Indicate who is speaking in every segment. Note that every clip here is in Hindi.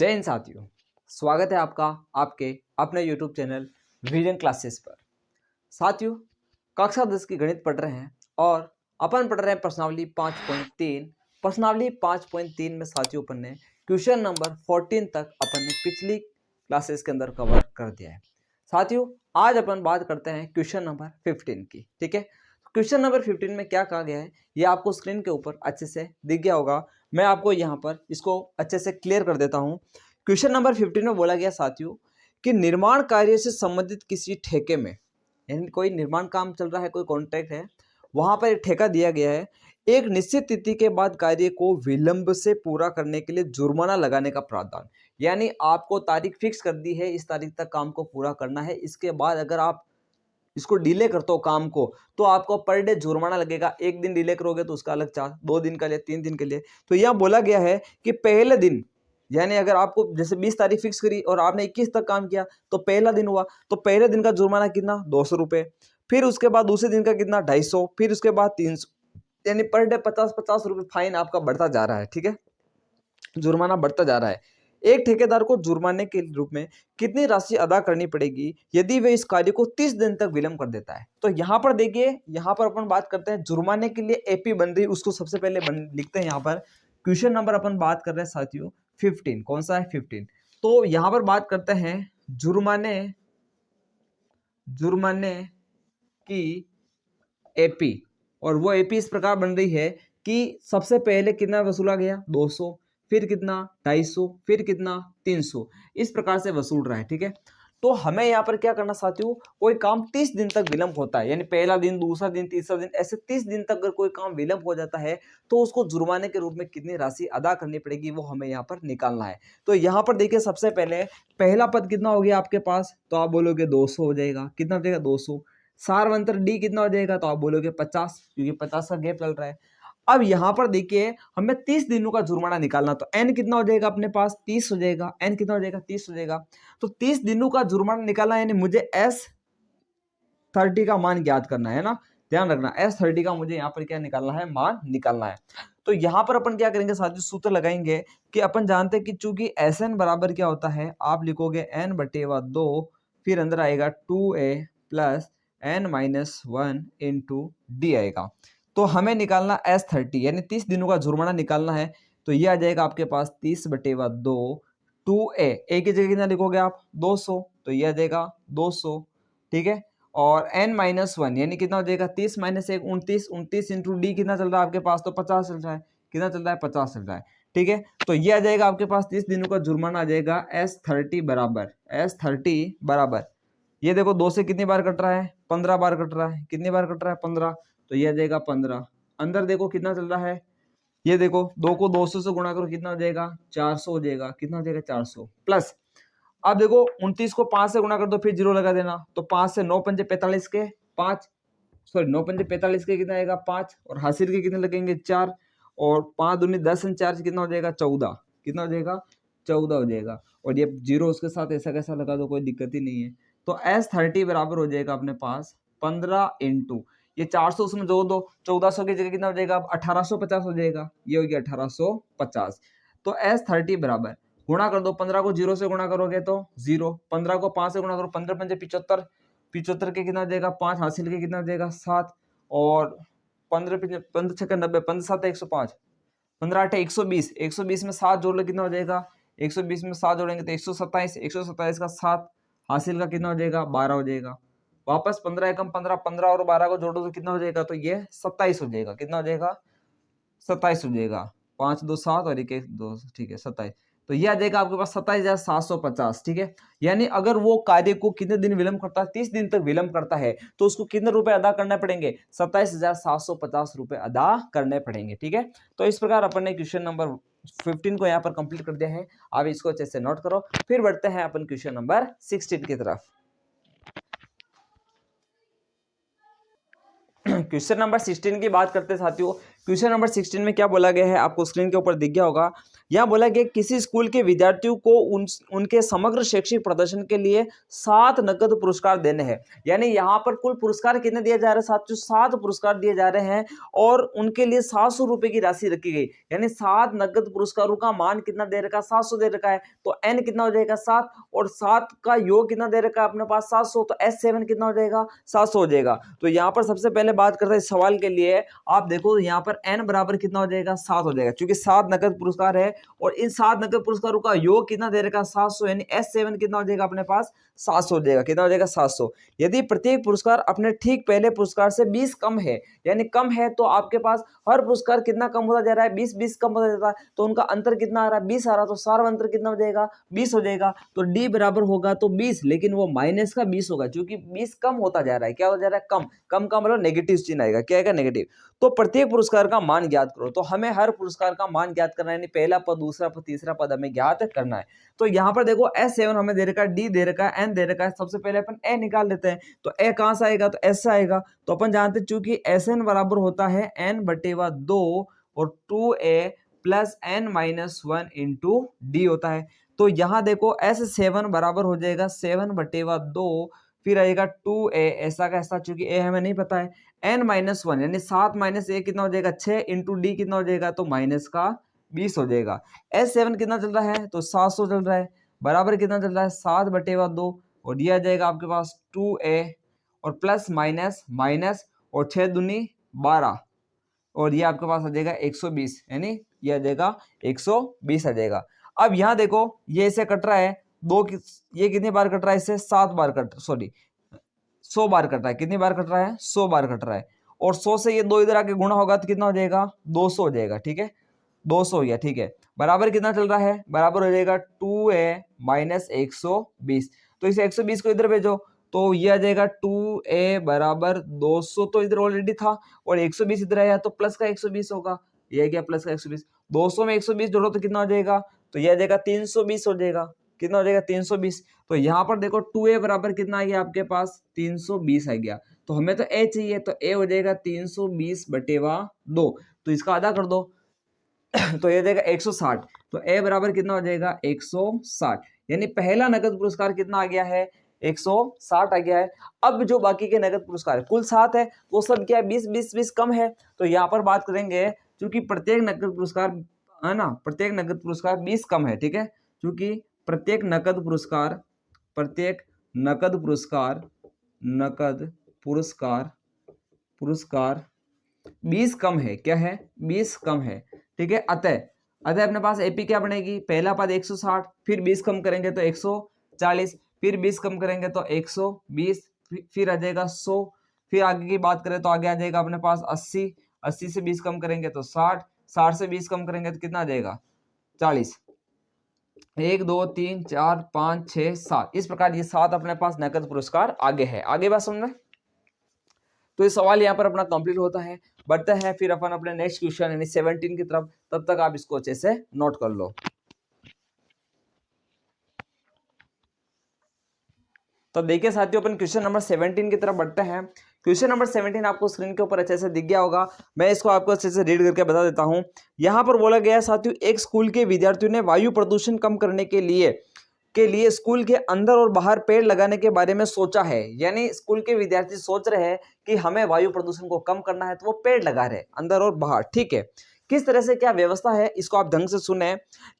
Speaker 1: जय हिंद साथियों, स्वागत है आपका आपके अपने YouTube चैनल विजन क्लासेस पर। साथियों, कक्षा 10 की गणित पढ़ रहे हैं और अपन पढ़ रहे हैं प्रश्नावली 5.3। प्रश्नावली 5.3 में साथियों अपन ने क्वेश्चन नंबर 14 तक अपन ने पिछली क्लासेस के अंदर कवर कर दिया है। साथियों, आज अपन बात करते हैं क्वेश्चन नंबर 15 की। ठीक है, क्वेश्चन नंबर 15 में क्या कहा गया है ये आपको स्क्रीन के ऊपर अच्छे से दिख गया होगा। मैं आपको यहाँ पर इसको अच्छे से क्लियर कर देता हूँ। क्वेश्चन नंबर 15 में बोला गया साथियों कि निर्माण कार्य से संबंधित किसी ठेके में, यानी कोई निर्माण काम चल रहा है, कोई कॉन्ट्रैक्ट है, वहां पर एक ठेका दिया गया है। एक निश्चित तिथि के बाद कार्य को विलंब से पूरा करने के लिए जुर्माना लगाने का प्रावधान, यानी आपको तारीख फिक्स कर दी है, इस तारीख तक काम को पूरा करना है। इसके बाद अगर आप इसको डिले करते हो काम को तो आपको पर डे जुर्माना लगेगा। एक दिन डिले करोगे तो उसका अलग चार्ज, 2 दिन के लिए, 3 दिन के लिए। तो यह बोला गया है कि पहले दिन, यानी अगर आपको जैसे 20 तारीख फिक्स करी और आपने 21 तक काम किया तो पहला दिन हुआ, तो पहले दिन का जुर्माना कितना, 200 रुपये। फिर उसके बाद दूसरे दिन का कितना, 250। फिर उसके बाद 300, यानी पर डे 50-50 रुपये फाइन आपका बढ़ता जा रहा है। ठीक है, जुर्माना बढ़ता जा रहा है। एक ठेकेदार को जुर्माने के रूप में कितनी राशि अदा करनी पड़ेगी यदि वे इस कार्य को 30 दिन तक विलंब कर देता है। तो यहाँ पर देखिए, यहाँ पर अपन बात करते हैं जुर्माने के लिए एपी बन रही, उसको सबसे पहले लिखते हैं। यहाँ पर क्वेश्चन नंबर अपन बात कर रहे हैं साथियों 15। कौन सा है, 15। तो यहाँ पर बात करते हैं जुर्माने की एपी, और वो एपी इस प्रकार बन रही है कि सबसे पहले कितना वसूला गया, 200, फिर कितना, 250, फिर कितना, 300, इस प्रकार से वसूल रहा है। ठीक है, तो हमें यहाँ पर क्या करना साथियों, कोई काम 30 दिन तक विलंब होता है, यानी पहला दिन, दूसरा दिन, तीसरा दिन, ऐसे 30 दिन तक अगर कोई काम विलंब हो जाता है तो उसको जुर्माने के रूप में कितनी राशि अदा करनी पड़ेगी वो हमें यहाँ पर निकालना है। तो यहाँ पर देखिए, सबसे पहले पहला पद कितना हो गया आपके पास, तो आप बोलोगे 200 हो जाएगा। कितना हो जाएगा, 200। सार्वंतर डी कितना हो जाएगा, तो आप बोलोगे 50, क्योंकि 50 का गैप चल रहा है। अब यहां पर देखिए, हमें 30 दिनों का जुर्माना निकालना, तो एन कितना हो जाएगा अपने पास, 30 हो जाएगा। एन कितना हो जाएगा, 30 हो जाएगा। तो 30 दिनों का जुर्माना निकालना, यानी मुझे S30 का मान ज्ञात करना है ना। ध्यान रखना, S30 का मुझे यहाँ पर क्या निकालना है, मान निकालना है। तो यहां पर अपन क्या करेंगे साथियों, सूत्र लगाएंगे कि अपन जानते हैं कि चूंकि Sn बराबर क्या होता है, आप लिखोगे n/2, फिर अंदर आएगा 2a plus n-1 into D आएगा। तो हमें निकालना S30, यानी 30 दिनों का जुर्माना निकालना है। तो ये आ जाएगा आपके पास 30/2, 2a, ए की जगह कितना लिखोगे आप, 200, तो ये आ जाएगा 200। ठीक है, और n-1 यानी कितना हो जाएगा, 30 - 1 29, 29 इंटू डी कितना चल रहा है आपके पास, तो 50 चल रहा है। कितना चल रहा है, 50 चल रहा है। ठीक है, तो ये आ जाएगा आपके पास 30 दिनों का जुर्माना आ जाएगा S30 बराबर, ये देखो 2 से कितनी बार कट रहा है, 15 बार कट रहा है। कितनी बार कट रहा है, 15, तो ये आ जाएगा 15। अंदर देखो कितना चल रहा है, ये देखो 2 को 200 से गुणा करो, कितना हो जाएगा, 400 हो जाएगा। कितना हो जाएगा, 400 प्लस, अब देखो 29 को 5 से गुणा कर दो, फिर 0 लगा देना। तो 5 से 9 पंजे 45 के 5, सॉरी 9 पंजे 45 के कितना आएगा, 5, और हासिल के कितने लगेंगे, 4, और 5 दूनी 10 और 4 कितना हो जाएगा, 14। कितना हो जाएगा, 14 हो जाएगा। और ये 0 उसके साथ ऐसा कैसा लगा दो, कोई दिक्कत ही नहीं है। तो S30 बराबर हो जाएगा अपने पास 15 इंटू ये 400 उसमें जोड़ दो, 1400 की जगह कितना हो जाएगा, 1850 हो जाएगा। ये हो गया 1850। तो S30 बराबर, गुणा कर दो, 15 को 0 से गुणा करोगे तो 0, 15 को 5 से गुणा करो, 15 पंजे 75, 75 के कितना हो जाएगा, 5, हासिल के कितना हो जाएगा, 7, और 15 6 90, 15 7 105, 15 8 120, 120 में 7 जोड़ लो, कितना हो जाएगा, 120 में 7 जोड़ेंगे तो 127, 127 का 7, हासिल का कितना हो जाएगा, 12 हो जाएगा। वापस 15 एकम 15, 15 और 12 को जोड़ो तो कितना हो जाएगा, तो ये 27 हो जाएगा। कितना हो जाएगा, 27 हो जाएगा। 5 2 7 और 1 1 2, ठीक है 27। तो ये आ जाएगा आपके पास 27,750। ठीक है, यानी अगर वो कार्य को कितने दिन विलंब करता है, 30 दिन तक विलंब करता है, तो उसको कितने रुपए अदा करने पड़ेंगे, 27,750 रुपए अदा करने पड़ेंगे। ठीक है, तो इस प्रकार अपन ने क्वेश्चन नंबर 15 को यहाँ पर कंप्लीट कर दिया है। अब इसको अच्छे से नोट करो, फिर बढ़ते हैं अपन क्वेश्चन नंबर 16 की तरफ। क्वेश्चन नंबर 16 की बात करते हैं साथियों, क्वेश्चन नंबर 16 में क्या बोला गया है, आपको स्क्रीन के ऊपर दिख गया होगा। यहाँ बोला गया किसी स्कूल के विद्यार्थियों को उनके समग्र शैक्षिक प्रदर्शन के लिए 7 नकद पुरस्कार देने हैं। यानी यहाँ पर कुल पुरस्कार कितने दिए जा रहे हैं साथियों, 7 पुरस्कार दिए जा रहे हैं और उनके लिए 700 रुपए की राशि रखी गई। यानी 7 नकद पुरस्कारों का मान कितना दे रखा है, 700 दे रखा है। तो n कितना हो जाएगा 7 और 7 का योग कितना दे रखा है अपने पास 700, तो S7 कितना हो जाएगा 700 हो जाएगा। तो यहाँ पर सबसे पहले बात करते हैं इस सवाल के लिए, आप देखो यहाँ पर n बराबर कितना हो जाएगा 7 हो जाएगा, क्योंकि 7 नकद पुरस्कार है और इन 7 नकद पुरस्कारों का योग कितना दे रखा 700, यानी S7 कितना हो जाएगा अपने पास 700 हो जाएगा। कितना हो जाएगा 700। यदि प्रत्येक पुरस्कार अपने ठीक पहले पुरस्कार से 20 कम है, यानी कम है, तो आपके पास हर पुरस्कार कितना कम होता जा रहा है, 20 कम होता जाता है, तो उनका अंतर कितना आ रहा है 20 आ रहा है, तो सारा अंतर कितना हो जाएगा 20 हो जाएगा। तो D बराबर होगा तो 20, लेकिन वो माइनस का 20 होगा, क्योंकि 20 कम होता जा रहा है। क्या हो जा रहा है, कम कम का मतलब नेगेटिव चिन्ह आएगा। क्या आएगा, नेगेटिव। तो प्रत्येक पुरस्कार का मान ज्ञात करो, तो हमें हर पुरस्कार का मान ज्ञात करना है, यानी पहला पद, दूसरा पद, तीसरा पद हमें ज्ञात करना है। तो यहाँ पर देखो S7 हमें दे रखा है, D दे रखा है, N दे रखा है। सबसे पहले अपन A निकाल लेते हैं, तो A कहां से आएगा, तो S से आएगा। तो अपन जानते हैं चूंकि SN बराबर होता है N/2 और 2A plus N-1 into D होता है। तो यहाँ देखो S7 बराबर हो जाएगा 7/2, फिर आएगा 2A, ऐसा का ऐसा, चूंकि A हमें नहीं पता है, N-1 यानी 7 माइनस A कितना हो जाएगा 6 इंटू D कितना हो जाएगा, तो माइनस का 20 हो जाएगा। S7 कितना चल रहा है, तो 700 चल रहा है, बराबर कितना चल रहा है 7/2 और दिया जाएगा आपके पास 2A और प्लस माइनस माइनस और 6 दूनी 12 और ये आपके पास आ जाएगा 120, यानी ये आ जाएगा 120 आ जाएगा। अब यहाँ देखो ये इसे कट रहा है ये कितनी बार कट रहा है, इससे 7 बार 100 बार कट रहा है। कितनी बार कट रहा है, 100 बार कट रहा है। और 100 से ये 2 इधर आके गुणा होगा तो कितना हो जाएगा 200 हो जाएगा। ठीक है, 200 हो गया। ठीक है, बराबर कितना चल रहा है, बराबर हो जाएगा 2A माइनस 120। तो इसे 120 को इधर भेजो तो ये आ जाएगा 2A बराबर 200, तो इधर ऑलरेडी था और 120 इधर आया तो प्लस का 120 होगा। ये गया प्लस का 120, 200 में 120 जोड़ो तो कितना हो जाएगा, तो ये आ जाएगा 320 हो जाएगा। कितना हो जाएगा 320। तो यहाँ पर देखो 2A बराबर कितना आ गया आपके पास 320 आ गया। तो हमें तो A चाहिए, तो A हो जाएगा 320/2, तो इसका आधा कर दो तो ये देगा 160। तो A बराबर कितना हो जाएगा 160, यानी पहला नगद पुरस्कार कितना आ गया है 160 आ गया है। अब जो बाकी के नगद पुरस्कार कुल 7 है, वो सब क्या है 20 कम है। तो यहाँ पर बात करेंगे क्योंकि प्रत्येक नगद पुरस्कार है ना, प्रत्येक नगद पुरस्कार 20 कम है। ठीक है, क्योंकि प्रत्येक नकद पुरस्कार 20 कम है। क्या है, 20 कम है। ठीक है, अतः अपने पास एपी क्या बनेगी, पहला पद 160, फिर 20 कम करेंगे तो 140, फिर 20 कम करेंगे तो 120, फिर आ जाएगा 100, फिर आगे की बात करें तो आगे आ जाएगा अपने पास 80, 80 से 20 कम करेंगे तो 60, 60 से 20 कम करेंगे तो कितना आ जाएगा 40। 1 2 3 4 5 6 7, इस प्रकार ये 7 अपने पास नकद पुरस्कार आगे है। आगे बात समझ में। तो ये सवाल यहाँ पर अपना कंप्लीट होता है। बढ़ता है फिर अपन अपने नेक्स्ट क्वेश्चन यानी 17 की तरफ, तब तक आप इसको अच्छे से नोट कर लो। तो देखिए साथियों अपन क्वेश्चन नंबर 17 की तरफ बढ़ते हैं। क्वेश्चन नंबर 17 आपको स्क्रीन के ऊपर अच्छे से दिख गया होगा, मैं इसको आपको अच्छे से रीड करके बता देता हूं। यहाँ पर बोला गया साथियों, एक स्कूल के विद्यार्थियों ने वायु प्रदूषण कम करने के लिए स्कूल के अंदर और बाहर पेड़ लगाने के बारे में सोचा है। यानी स्कूल के विद्यार्थी सोच रहे हैं कि हमें वायु प्रदूषण को कम करना है, तो वो पेड़ लगा रहे हैं अंदर और बाहर। ठीक है, किस तरह से क्या व्यवस्था है इसको आप ढंग से सुने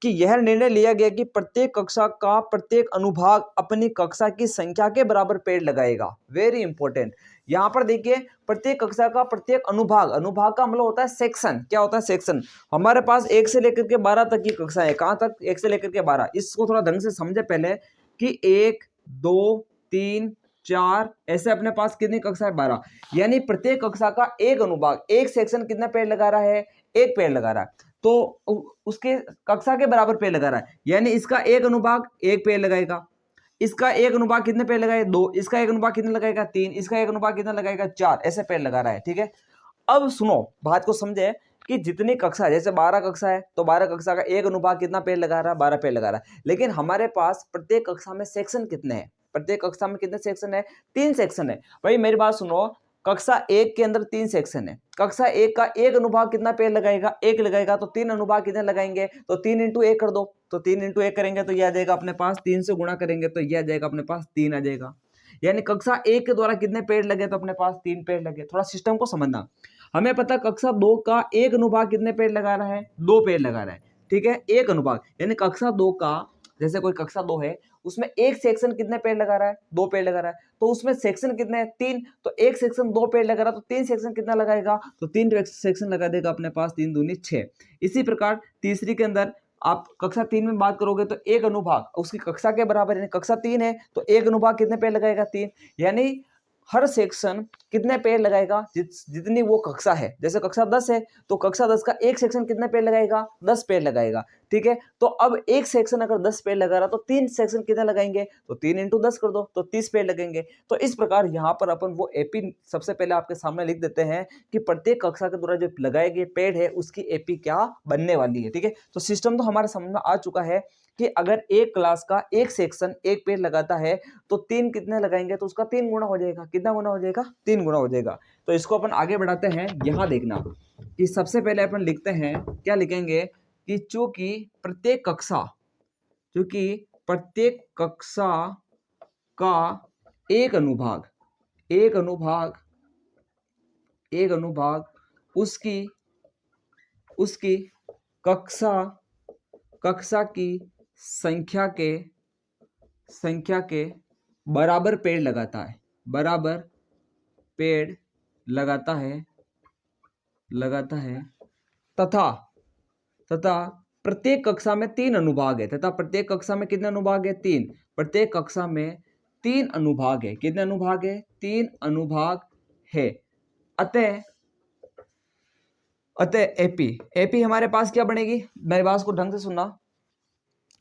Speaker 1: कि यह निर्णय लिया गया कि प्रत्येक कक्षा का प्रत्येक अनुभाग अपनी कक्षा की संख्या के बराबर पेड़ लगाएगा। वेरी इंपॉर्टेंट, यहाँ पर देखिए प्रत्येक कक्षा का प्रत्येक अनुभाग का मतलब होता है सेक्शन। क्या होता है, सेक्शन। हमारे पास 1 से लेकर के 12 तक की कक्षा है। कहाँ तक, 1 से लेकर के 12। इसको थोड़ा ढंग से समझे पहले कि 1 2 3 4 ऐसे अपने पास कितनी कक्षा है 12, यानी प्रत्येक कक्षा का एक अनुभाग, एक सेक्शन कितना पेड़ लगा रहा है, एक पेड़ लगा रहा है, तो उसके कक्षा के बराबर पेड़ लगा रहा है। यानी इसका एक अनुभाग एक पेड़ लगाएगा, इसका एक अनुभाग कितने पेड़ लगाए 2, इसका एक अनुभाग कितने लगाएगा 3, इसका एक अनुभाग कितना लगाएगा 4, ऐसे पेड़ लगा रहा है। ठीक है, अब सुनो बात को समझे कि जितनी कक्षा, जैसे 12 कक्षा है तो 12 कक्षा का एक अनुभाग कितना पेड़ लगा रहा है, 12 पेड़ लगा रहा है। लेकिन हमारे पास प्रत्येक कक्षा में सेक्शन कितने हैं, प्रत्येक कक्षा में कितने सेक्शन है, 3 सेक्शन है। भाई मेरी बात सुनो, कक्षा 1 के अंदर 3 सेक्शन है, कक्षा 1 का एक अनुभाग कितना पेड़ लगाएगा, 1 लगाएगा, तो 3 अनुभाग कितने लगाएंगे, तो 3 इंटू 1 कर दो, तो 3 इंटू 1 करेंगे तो यह आ जाएगा अपने पास, 3 से गुणा करेंगे तो यह आ जाएगा अपने पास 3 आ जाएगा। यानी कक्षा 1 के द्वारा कितने पेड़ लगे, तो अपने पास 3 पेड़ लगे। थोड़ा सिस्टम को समझना, हमें पता कक्षा 2 का एक अनुभाग कितने पेड़ लगा रहा है, 2 पेड़ लगा रहा है, ठीक है, एक अनुभाग, यानी कक्षा 2 का, जैसे कोई कक्षा 2 है उसमें एक सेक्शन कितने पेड़ लगा रहा है, 2 पेड़ लगा रहा है, तो उसमें सेक्शन कितने हैं, 3, तो एक सेक्शन 2 पेड़ लगा रहा है, तो 3 सेक्शन कितना लगाएगा, तो 3 सेक्शन लगा देगा अपने पास, 3 दूनी 6। इसी प्रकार तीसरी के अंदर आप कक्षा 3 में बात करोगे तो एक अनुभाग उसकी कक्षा के बराबर, यानी कक्षा 3 है तो एक अनुभाग कितने पेड़ लगाएगा, 3, यानी हर सेक्शन कितने पेड़ लगाएगा, जितनी वो कक्षा है। जैसे कक्षा 10 है तो कक्षा 10 का एक सेक्शन कितने पेड़ लगाएगा, 10 पेड़ लगाएगा, ठीक है। तो अब एक सेक्शन अगर 10 पेड़ लगा रहा तो 3 सेक्शन कितने लगाएंगे, तो 3 इंटू 10 कर दो तो 30 पेड़ लगेंगे। तो इस प्रकार यहाँ पर अपन वो एपी सबसे पहले आपके सामने लिख देते हैं कि प्रत्येक कक्षा के द्वारा जो लगाए गए पेड़ है उसकी एपी क्या बनने वाली है, ठीक है। तो सिस्टम तो हमारे समझ में आ चुका है कि अगर एक क्लास का एक सेक्शन एक पेड़ लगाता है तो 3 कितने लगाएंगे, तो उसका 3 गुना हो जाएगा, कितना गुना हो जाएगा, 3 गुना हो जाएगा। तो इसको अपन आगे बढ़ाते हैं, यहाँ देखना कि सबसे पहले अपन लिखते हैं, क्या लिखेंगे कि चूंकि प्रत्येक कक्षा का एक अनुभाग उसकी कक्षा की संख्या के बराबर पेड़ लगाता है तथा प्रत्येक कक्षा में 3 अनुभाग है, तथा प्रत्येक कक्षा में कितने अनुभाग है, 3, प्रत्येक कक्षा में 3 अनुभाग है, कितने अनुभाग है, 3 अनुभाग है। अतः एपी हमारे पास क्या बनेगी, मेरी बात को ढंग से सुनना,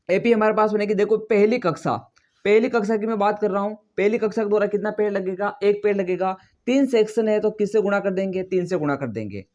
Speaker 1: एपी हमारे पास बनेगी, देखो पहली कक्षा की मैं बात कर रहा हूं, पहली कक्षा के द्वारा कितना पेड़ लगेगा, एक पेड़ लगेगा, 3 सेक्शन है तो किससे गुणा कर देंगे, 3 से गुणा कर देंगे।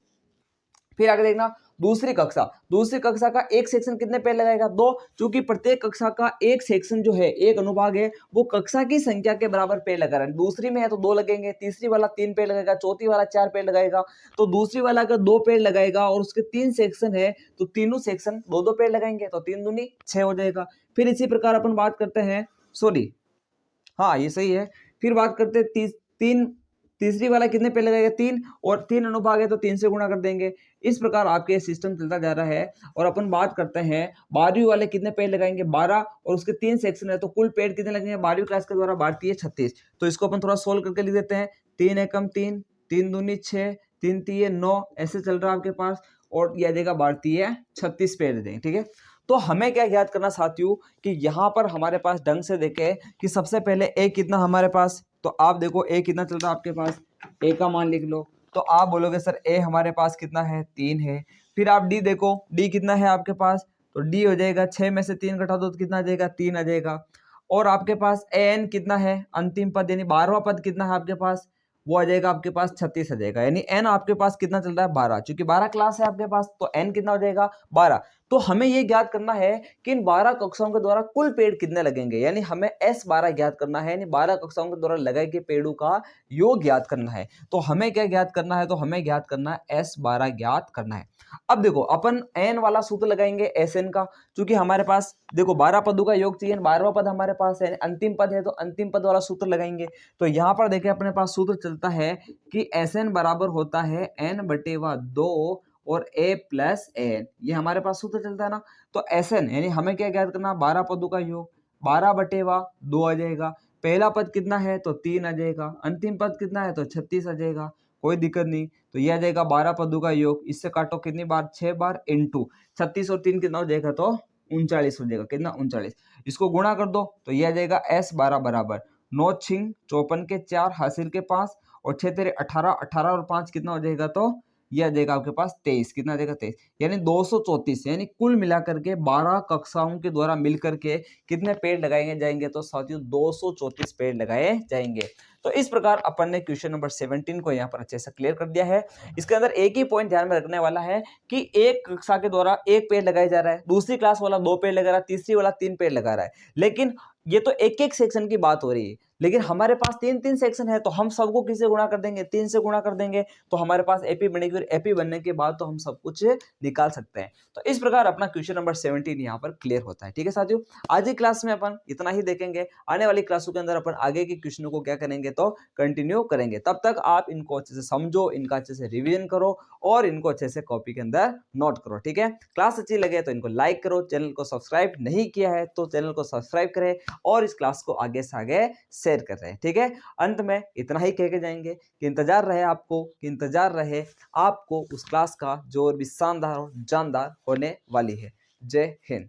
Speaker 1: फिर आगे देखना दूसरी कक्षा का एक सेक्शन कितने पेड़ लगाएगा, 2, क्योंकि प्रत्येक कक्षा का एक सेक्शन जो है, एक अनुभाग है, वो कक्षा की संख्या के बराबर पेड़ लगा रहा है। दूसरी में है तो 2 लगेंगे, तीसरी वाला 3 पेड़ लगेगा, चौथी वाला 4 पेड़ लगाएगा। तो दूसरी वाला अगर 2 पेड़ लगाएगा और उसके 3 सेक्शन है तो तीनों सेक्शन 2-2 पेड़ लगाएंगे, तो 3 दूनी 6 हो जाएगा। फिर इसी प्रकार अपन बात करते हैं, सॉरी हाँ ये सही है, फिर बात करते हैं तीसरी वाला कितने पेड़ लगाएगा, 3, और 3 अनुभाग है तो 3 से गुणा कर देंगे। इस प्रकार आपके सिस्टम चलता जा रहा है। और अपन बात करते हैं 12वीं वाले कितने पेड़ लगाएंगे, 12, और उसके 3 सेक्शन है तो कुल पेड़ कितने लगेंगे, 12वीं क्लास के द्वारा 12 है 36। तो इसको अपन थोड़ा सोल्व करके लिख देते हैं, 3 एकम 3, 3 दूनी 6, 3 तीय 9, ऐसे चल रहा है आपके पास, और यह देगा 12 है 36 पेड़ देंगे, ठीक है। तो हमें क्या याद करना साथियों कि यहाँ पर हमारे पास ढंग से देखें कि सबसे पहले ए कितना हमारे पास, तो आप देखो ए कितना चल रहा है आपके पास, ए का मान लिख लो, तो आप बोलोगे सर ए हमारे पास कितना है, 3 है। फिर आप डी देखो, डी कितना है आपके पास, तो डी हो जाएगा 6 में से 3 घटा दो तो कितना आ जाएगा, 3 आ जाएगा। और आपके पास एन कितना है, अंतिम पद यानी 12वां पद कितना है आपके पास, वो आ जाएगा आपके पास 36 आ जाएगा। यानी एन आपके पास कितना चल रहा है, 12, क्योंकि 12 क्लास है आपके पास तो एन कितना हो जाएगा, 12। तो हमें ये ज्ञात करना है कि इन 12 कक्षाओं के द्वारा कुल पेड़ कितने लगेंगे, यानी हमें S12 ज्ञात करना है, यानी 12 कक्षाओं के द्वारा लगाए गए पेड़ों का योग ज्ञात करना है। तो हमें क्या ज्ञात करना है, तो हमें ज्ञात करना है S12 ज्ञात करना है। अब देखो अपन एन वाला सूत्र लगाएंगे Sn का, क्योंकि हमारे पास देखो 12 पदों का योग चाहिए, 12वां पद हमारे पास है, अंतिम पद है तो अंतिम पद वाला सूत्र लगाएंगे। तो यहाँ पर देखिए अपने पास सूत्र चलता है कि Sn बराबर होता है n/2 और a प्लस एन, ये हमारे पास सूत्र चलता है ना। तो Sn यानी हमें क्या ज्ञात करना, 12 पदों का योग, 12/2 आ जाएगा। पहला पद कितना है तो 3 आ जाएगा, अंतिम पद कितना है तो 36 आ जाएगा, कोई दिक्कत नहीं। तो यह आ जाएगा 12 पदों का योग, इससे काटो कितनी बार, 6 बार, इंटू 36 और 3 कितना हो जाएगा, तो 39 हो जाएगा, कितना 39। इसको गुणा कर दो तो यह आ जाएगा S12 बराबर 9 छिंग 54 के 4 हासिल के 5 और 6 तेरे 18, 18 और 5 कितना हो जाएगा, तो यह आ जाएगा आपके पास 23, कितना आ जाएगा 23, यानी 234। यानी कुल मिलाकर के 12 कक्षाओं के द्वारा मिलकर के कितने पेड़ लगाए जाएंगे, तो साथियों 234 पेड़ लगाए जाएंगे। तो इस प्रकार अपन ने क्वेश्चन नंबर 17 को यहाँ पर अच्छे से क्लियर कर दिया है। इसके अंदर एक ही पॉइंट ध्यान में रखने वाला है कि एक कक्षा के द्वारा एक पेड़ लगाया जा रहा है, दूसरी क्लास वाला 2 पेड़ लगा रहा है, तीसरी वाला 3 पेड़ लगा रहा है, लेकिन ये तो एक एक सेक्शन की बात हो रही है। लेकिन हमारे पास 3 सेक्शन है तो हम सबको किससे गुणा कर देंगे, 3 से गुणा कर देंगे तो हमारे पास एपी बनेगी और एपी बनने के बाद तो हम सब कुछ निकाल सकते हैं। तो इस प्रकार अपना क्वेश्चन नंबर 17 यहाँ पर क्लियर होता है। ठीक है साथियों, आज की क्लास में अपन इतना ही देखेंगे। आने वाली क्लासों के अंदर अपन आगे के क्वेश्चनों को क्या करेंगे तो कंटिन्यू करेंगे। तब तक आप इनको अच्छे से समझो, इनका अच्छे से रिवीजन करो और इनको अच्छे से कॉपी के अंदर नोट करो। ठीक है, क्लास अच्छी लगे तो इनको लाइक करो, चैनल को सब्सक्राइब नहीं किया है तो चैनल को सब्सक्राइब करें और इस क्लास को आगे से आगे शेयर कर रहे हैं। ठीक है, अंत में इतना ही कह के जाएंगे कि इंतजार रहे आपको उस क्लास का जो और भी शानदार और जानदार होने वाली है। जय हिंद।